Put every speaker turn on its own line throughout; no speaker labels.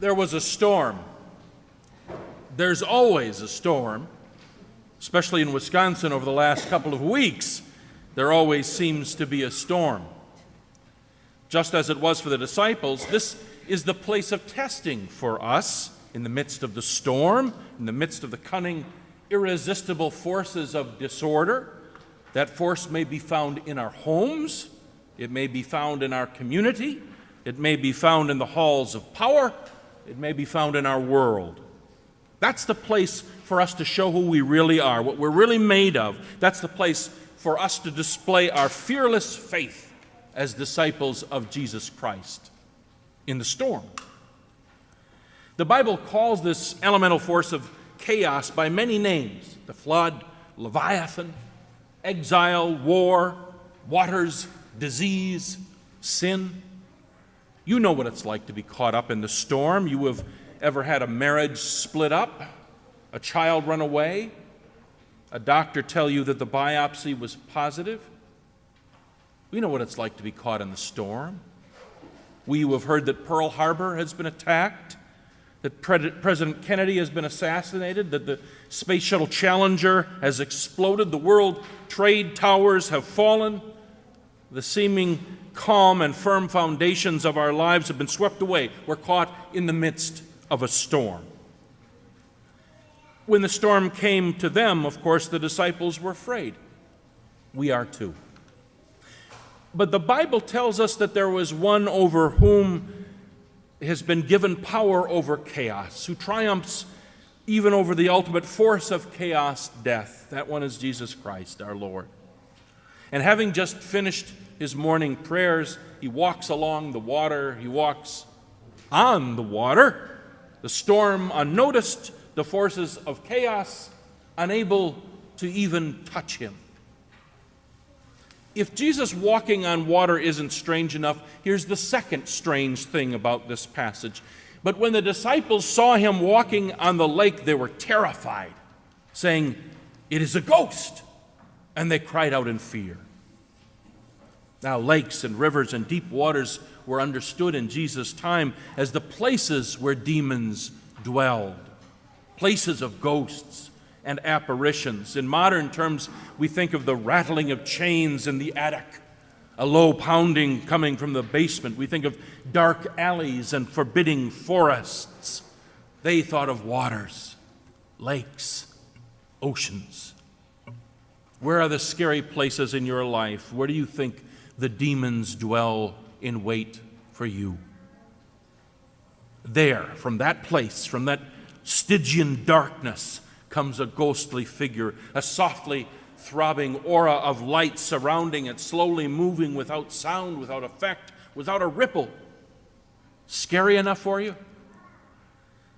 There was a storm. There's always a storm, especially in Wisconsin over the last couple of weeks. There always seems to be a storm. Just as it was for the disciples, this is the place of testing for us in the midst of the storm, in the midst of the cunning, irresistible forces of disorder. That force may be found in our homes. It may be found in our community. It may be found in the halls of power. It may be found in our world. That's the place for us to show who we really are, what we're really made of. That's the place for us to display our fearless faith as disciples of Jesus Christ in the storm. The Bible calls this elemental force of chaos by many names: the flood, Leviathan, exile, war, waters, disease, sin. You know what it's like to be caught up in the storm. You have ever had a marriage split up, a child run away, a doctor tell you that the biopsy was positive? We know what it's like to be caught in the storm. We who have heard that Pearl Harbor has been attacked, that President Kennedy has been assassinated, that the Space Shuttle Challenger has exploded, the World Trade Towers have fallen, the seeming calm and firm foundations of our lives have been swept away. We're caught in the midst of a storm. When the storm came to them, of course, the disciples were afraid. We are too. But the Bible tells us that there was one over whom has been given power over chaos, who triumphs even over the ultimate force of chaos, death. That one is Jesus Christ, our Lord. And having just finished his morning prayers, he walks along the water, he walks on the water, the storm unnoticed, the forces of chaos unable to even touch him. If Jesus walking on water isn't strange enough, here's the second strange thing about this passage. But when the disciples saw him walking on the lake, they were terrified, saying, "It is a ghost," and they cried out in fear. Now, lakes and rivers and deep waters were understood in Jesus' time as the places where demons dwelled, places of ghosts and apparitions. In modern terms, we think of the rattling of chains in the attic, a low pounding coming from the basement. We think of dark alleys and forbidding forests. They thought of waters, lakes, oceans. Where are the scary places in your life? Where do you think the demons dwell in wait for you? There, from that place, from that Stygian darkness, comes a ghostly figure, a softly throbbing aura of light surrounding it, slowly moving without sound, without effect, without a ripple. Scary enough for you?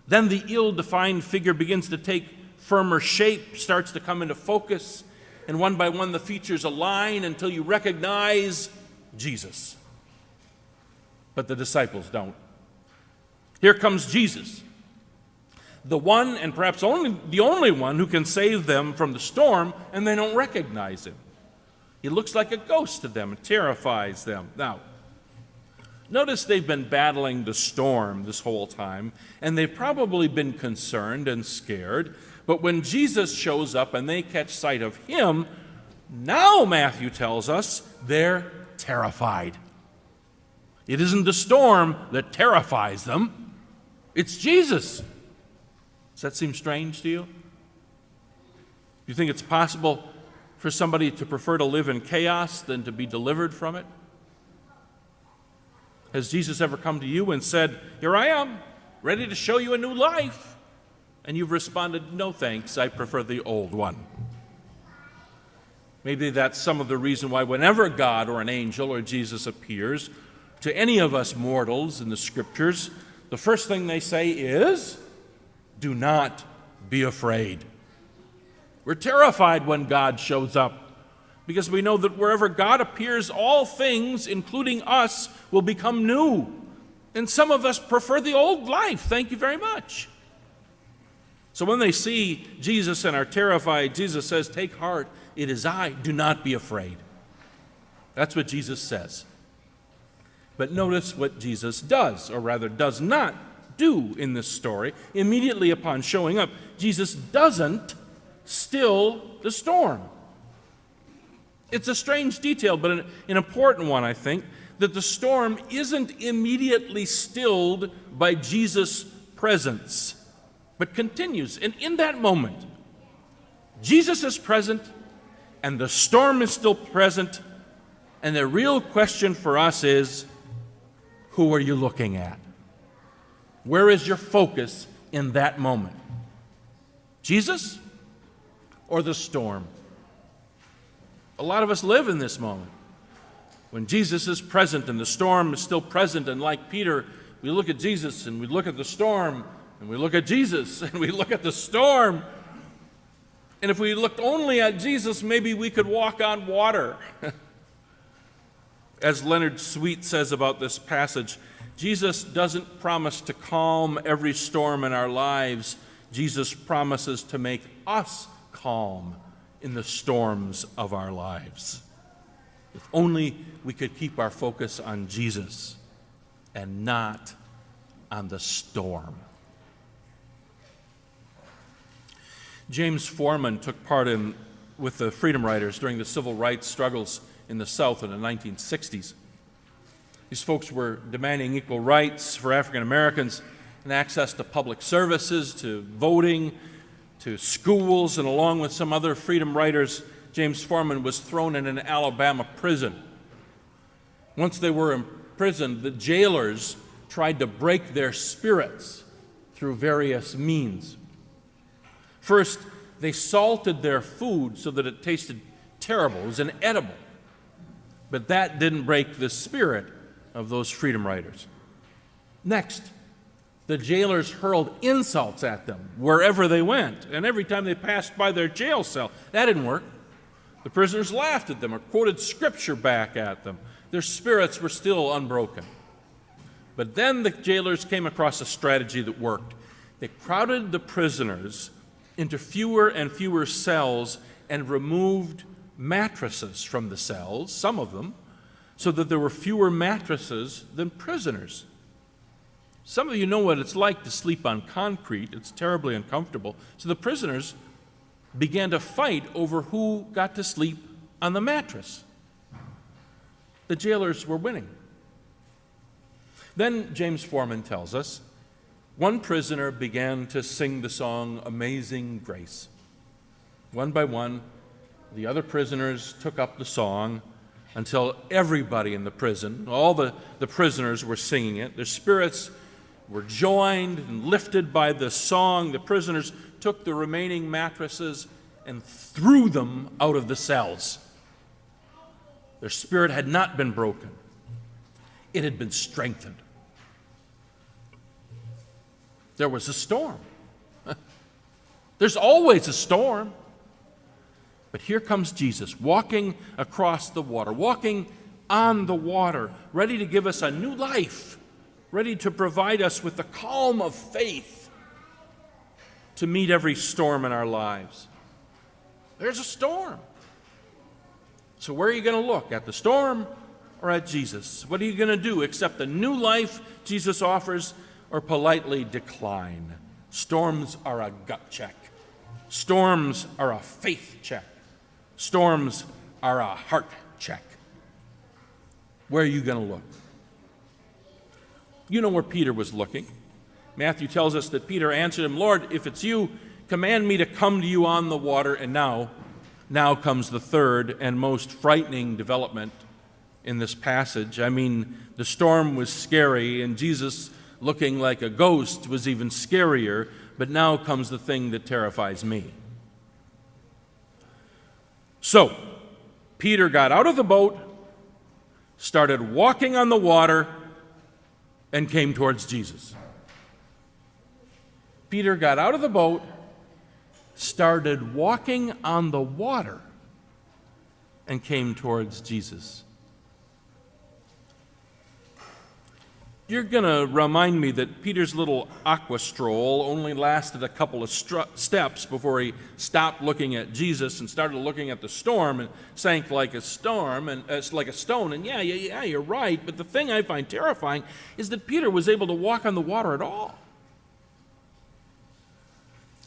Then the ill-defined figure begins to take firmer shape, starts to come into focus, and one by one the features align until you recognize Jesus. But the disciples don't. Here comes Jesus, the one and perhaps the only one who can save them from the storm, and they don't recognize him. He looks like a ghost to them and terrifies them. Now, notice they've been battling the storm this whole time, and they've probably been concerned and scared. But when Jesus shows up and they catch sight of him, now Matthew tells us they're terrified. It isn't the storm that terrifies them, it's Jesus. Does that seem strange to you? Do you think it's possible for somebody to prefer to live in chaos than to be delivered from it? Has Jesus ever come to you and said, "Here I am, ready to show you a new life"? And you've responded, "No thanks, I prefer the old one"? Maybe that's some of the reason why whenever God or an angel or Jesus appears to any of us mortals in the Scriptures, the first thing they say is, "Do not be afraid." We're terrified when God shows up because we know that wherever God appears, all things, including us, will become new. And some of us prefer the old life. Thank you very much. So when they see Jesus and are terrified, Jesus says, "Take heart, it is I, do not be afraid." That's what Jesus says. But notice what Jesus does, or rather does not do in this story. Immediately upon showing up, Jesus doesn't still the storm. It's a strange detail, but an important one, I think, that the storm isn't immediately stilled by Jesus' presence, but continues. And in that moment, Jesus is present, and the storm is still present, and the real question for us is, who are you looking at? Where is your focus in that moment? Jesus or the storm? A lot of us live in this moment. When Jesus is present and the storm is still present, and like Peter, we look at Jesus and we look at the storm, and we look at Jesus and we look at the storm. And if we looked only at Jesus, maybe we could walk on water. As Leonard Sweet says about this passage, Jesus doesn't promise to calm every storm in our lives. Jesus promises to make us calm in the storms of our lives. If only we could keep our focus on Jesus and not on the storm. James Forman took part with the Freedom Riders during the civil rights struggles in the South in the 1960s. These folks were demanding equal rights for African Americans and access to public services, to voting, to schools, and along with some other freedom riders, James Forman was thrown in an Alabama prison. Once they were imprisoned, the jailers tried to break their spirits through various means. First, they salted their food so that it tasted terrible. It was inedible. But that didn't break the spirit of those freedom riders. Next, the jailers hurled insults at them wherever they went, and every time they passed by their jail cell. That didn't work. The prisoners laughed at them or quoted scripture back at them. Their spirits were still unbroken. But then the jailers came across a strategy that worked. They crowded the prisoners into fewer and fewer cells and removed mattresses from the cells, some of them, so that there were fewer mattresses than prisoners. Some of you know what it's like to sleep on concrete. It's terribly uncomfortable. So the prisoners began to fight over who got to sleep on the mattress. The jailers were winning. Then James Forman tells us, one prisoner began to sing the song Amazing Grace. One by one, the other prisoners took up the song until everybody in the prison, all the prisoners were singing it. Their spirits were joined and lifted by the song. The prisoners took the remaining mattresses and threw them out of the cells. Their spirit had not been broken. It had been strengthened. There was a storm. There's always a storm. But here comes Jesus, walking across the water, walking on the water, ready to give us a new life, ready to provide us with the calm of faith to meet every storm in our lives. There's a storm. So where are you going to look? At the storm or at Jesus? What are you going to do? Accept the new life Jesus offers or politely decline? Storms are a gut check. Storms are a faith check. Storms are a heart check. Where are you going to look? You know where Peter was looking. Matthew tells us that Peter answered him, Lord, if it's you, command me to come to you on the water. And now comes the third and most frightening development in this passage. I mean, the storm was scary, and Jesus looking like a ghost was even scarier, but now comes the thing that terrifies me. So, Peter got out of the boat, started walking on the water, and came towards Jesus. Peter got out of the boat, started walking on the water, and came towards Jesus. You're going to remind me that Peter's little aqua stroll only lasted a couple of steps before he stopped looking at Jesus and started looking at the storm and sank like a storm and like a stone. And yeah, you're right. But the thing I find terrifying is that Peter was able to walk on the water at all.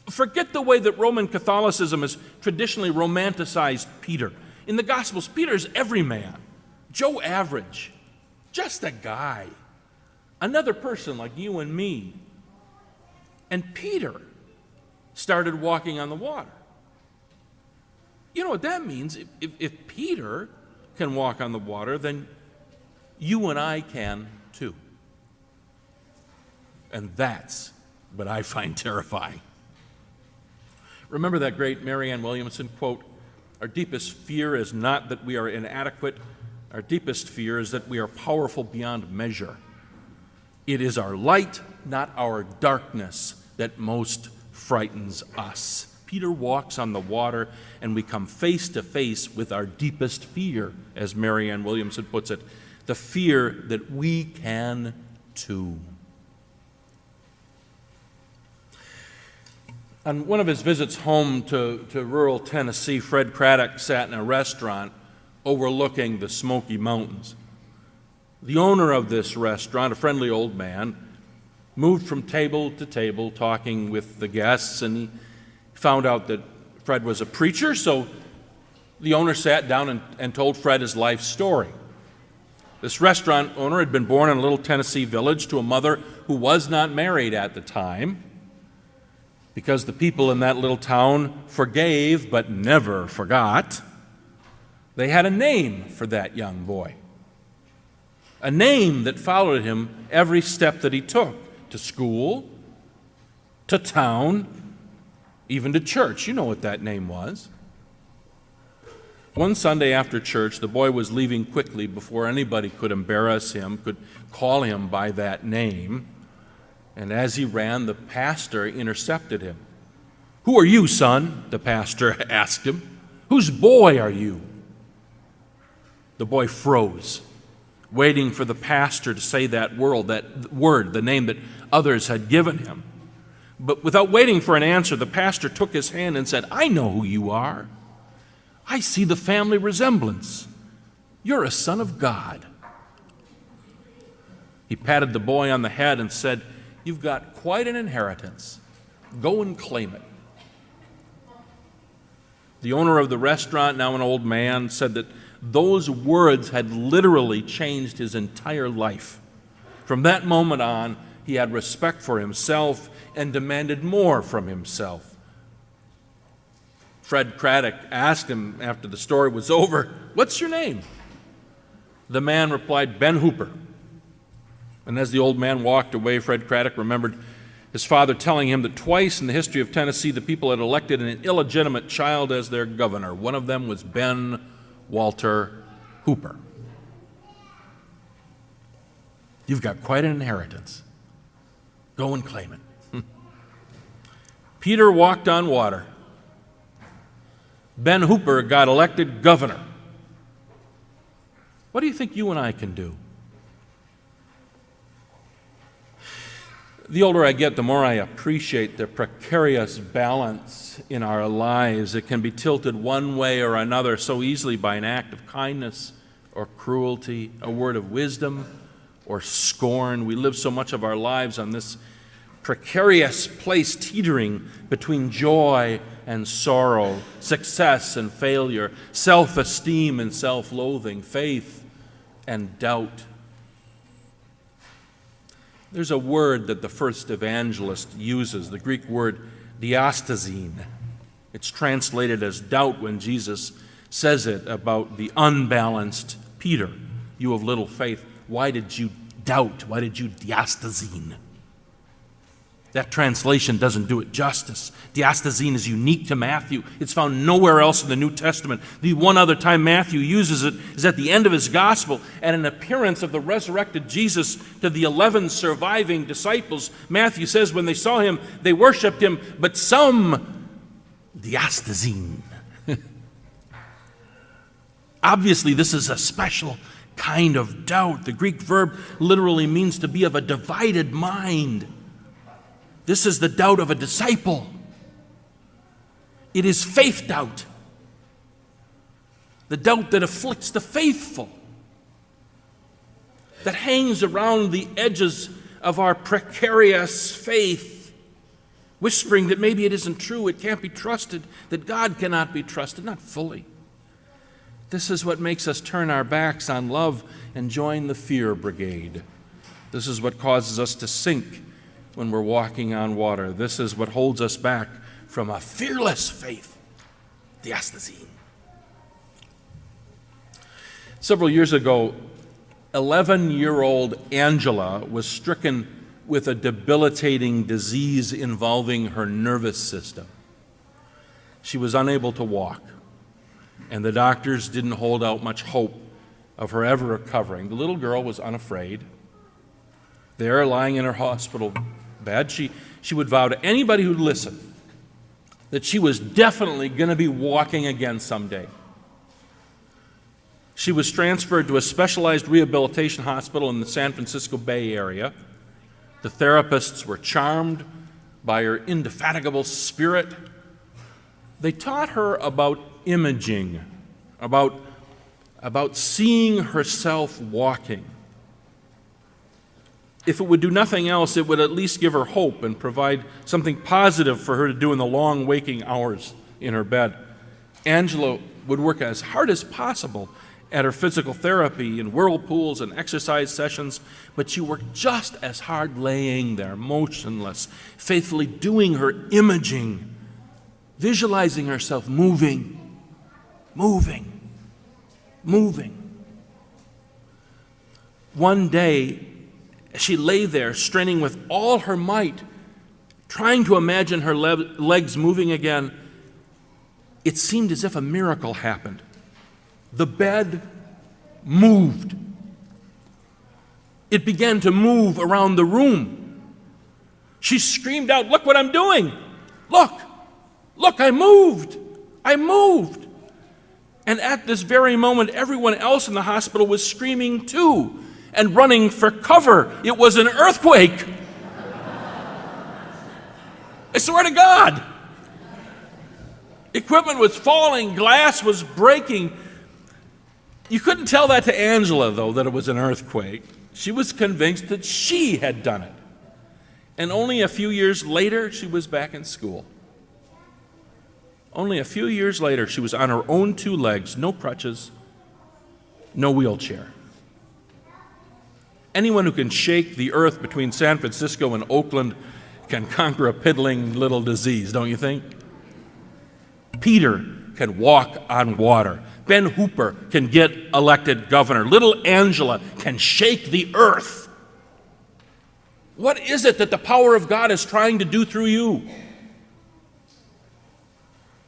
Forget the way that Roman Catholicism has traditionally romanticized Peter. In the Gospels, Peter's every man, Joe Average, just a guy, another person like you and me. And Peter started walking on the water. You know what that means? If Peter can walk on the water, then you and I can too. And that's what I find terrifying. Remember that great Marianne Williamson quote, "Our deepest fear is not that we are inadequate. Our deepest fear is that we are powerful beyond measure. It is our light, not our darkness, that most frightens us." Peter walks on the water, and we come face to face with our deepest fear, as Marianne Williamson puts it, the fear that we can too. On one of his visits home to rural Tennessee, Fred Craddock sat in a restaurant overlooking the Smoky Mountains. The owner of this restaurant, a friendly old man, moved from table to table talking with the guests, and he found out that Fred was a preacher, so the owner sat down and told Fred his life story. This restaurant owner had been born in a little Tennessee village to a mother who was not married at the time. Because the people in that little town forgave but never forgot, they had a name for that young boy. A name that followed him every step that he took, to school, to town, even to church. You know what that name was. One Sunday after church, the boy was leaving quickly before anybody could embarrass him, could call him by that name. And as he ran, the pastor intercepted him. "Who are you, son?" the pastor asked him. "Whose boy are you?" The boy froze, waiting for the pastor to say that word, the name that others had given him. But without waiting for an answer, the pastor took his hand and said, "I know who you are. I see the family resemblance. You're a son of God." He patted the boy on the head and said, "You've got quite an inheritance. Go and claim it." The owner of the restaurant, now an old man, said that those words had literally changed his entire life. From that moment on, he had respect for himself and demanded more from himself. Fred Craddock asked him after the story was over, "What's your name?" The man replied, "Ben Hooper." And as the old man walked away, Fred Craddock remembered his father telling him that twice in the history of Tennessee, the people had elected an illegitimate child as their governor. One of them was Ben Walter Hooper. You've got quite an inheritance. Go and claim it. Peter walked on water. Ben Hooper got elected governor. What do you think you and I can do? The older I get, the more I appreciate the precarious balance in our lives. It can be tilted one way or another so easily by an act of kindness or cruelty, a word of wisdom or scorn. We live so much of our lives on this precarious place, teetering between joy and sorrow, success and failure, self-esteem and self-loathing, faith and doubt. There's a word that the first evangelist uses, the Greek word diastazine. It's translated as doubt when Jesus says it about the unbalanced Peter. "You of little faith, why did you doubt? Why did you diastazine?" That translation doesn't do it justice. Diastazine is unique to Matthew. It's found nowhere else in the New Testament. The one other time Matthew uses it is at the end of his gospel, at an appearance of the resurrected Jesus to the 11 surviving disciples. Matthew says when they saw him, they worshiped him, but some diastazine. Obviously, this is a special kind of doubt. The Greek verb literally means to be of a divided mind. This is the doubt of a disciple. It is faith doubt, the doubt that afflicts the faithful, that hangs around the edges of our precarious faith. whispering that maybe it isn't true, it can't be trusted, that God cannot be trusted, not fully. This is what makes us turn our backs on love and join the fear brigade. This is what causes us to sink when we're walking on water. This is what holds us back from a fearless faith, diastasine. Several years ago, 11-year-old Angela was stricken with a debilitating disease involving her nervous system. She was unable to walk, and the doctors didn't hold out much hope of her ever recovering. The little girl was unafraid. There, lying in her hospital bed, she would vow to anybody who'd listen that she was definitely going to be walking again someday. She was transferred to a specialized rehabilitation hospital in the San Francisco Bay Area. The therapists were charmed by her indefatigable spirit. They taught her about imaging, about seeing herself walking. If it would do nothing else, it would at least give her hope and provide something positive for her to do in the long waking hours in her bed. Angela would work as hard as possible at her physical therapy in whirlpools and exercise sessions, but she worked just as hard laying there, motionless, faithfully doing her imaging, visualizing herself moving, moving, moving. One day, she lay there, straining with all her might, trying to imagine her legs moving again. It seemed as if a miracle happened. The bed moved. It began to move around the room. She screamed out, "Look what I'm doing! Look! Look, I moved! I moved!" And at this very moment, everyone else in the hospital was screaming too and running for cover. It was an earthquake. I swear to God. Equipment was falling, glass was breaking. You couldn't tell that to Angela, though, that it was an earthquake. She was convinced that she had done it. And only a few years later, she was back in school. Only a few years later, she was on her own two legs, no crutches, no wheelchair. Anyone who can shake the earth between San Francisco and Oakland can conquer a piddling little disease, don't you think? Peter can walk on water. Ben Hooper can get elected governor. Little Angela can shake the earth. What is it that the power of God is trying to do through you?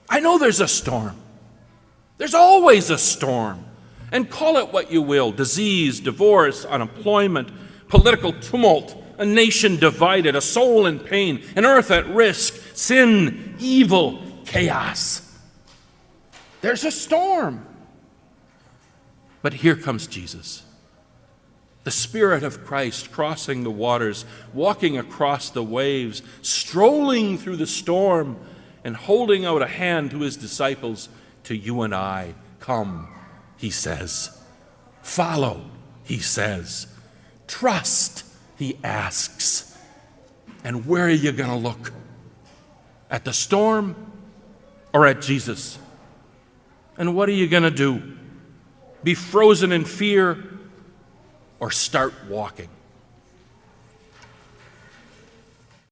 I know there's a storm. There's always a storm. And call it what you will: disease, divorce, unemployment, political tumult, a nation divided, a soul in pain, an earth at risk, sin, evil, chaos. There's a storm. But here comes Jesus, the Spirit of Christ crossing the waters, walking across the waves, strolling through the storm, and holding out a hand to his disciples, to you and I. Come, he says. Follow, he says. Trust, he asks. And where are you going to look? At the storm or at Jesus? And what are you going to do? Be frozen in fear or start walking?